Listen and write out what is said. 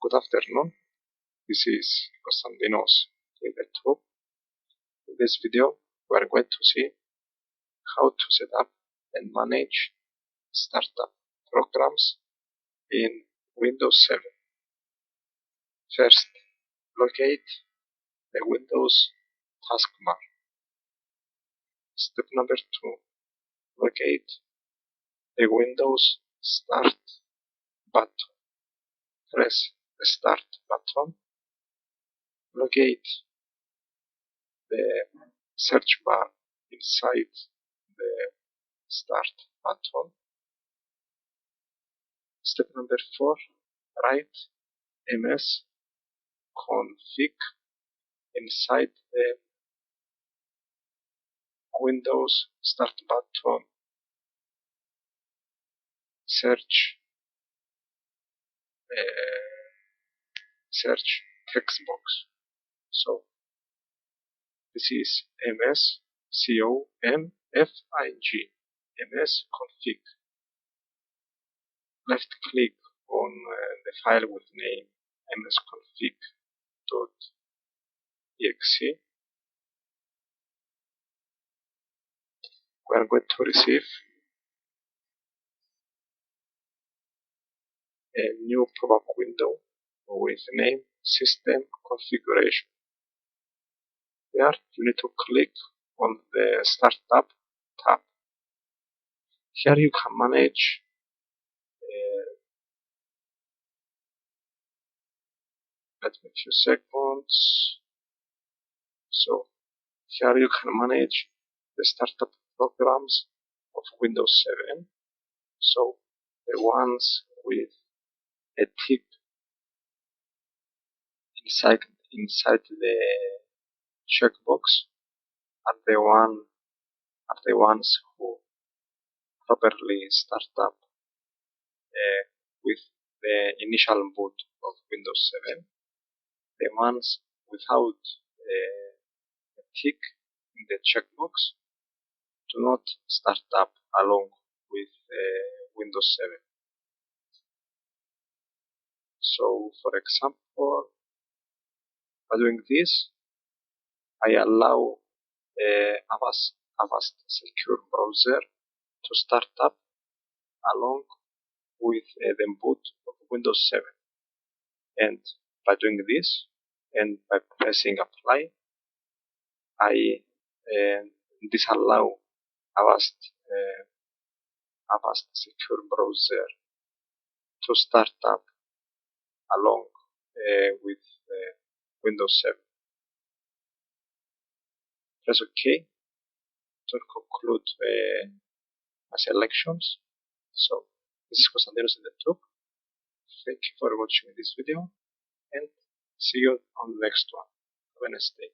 Good afternoon, this is Constantinos in the top. In this video, we are going to see how to set up and manage startup programs in Windows 7. First, locate the Windows taskbar. Step number 2, locate the Windows Start button. Press the Start button. Locate the search bar inside the Start button. Step number 4, write ms config inside the Windows Start button search text box. So this is ms ms config. Left click on the file with name msconfig.exe. We are going to receive a new pop-up window with name System Configuration. There you need to click on the Startup tab. Here you can manage let me a few seconds. So here you can manage the startup programs of Windows 7. So the ones with a tick inside the checkbox are the ones who properly start up with the initial boot of Windows 7. The ones without a tick in the checkbox do not start up along with Windows 7. So, for example, by doing this, I allow Avast Secure Browser to start up along with the boot of Windows 7. And by doing this, and by pressing apply, I disallow Avast Secure Browser to start up along with Windows 7. Press OK to conclude my selections. So this is Constantinos in the top. Thank you for watching this video and see you on the next one. Have a nice day.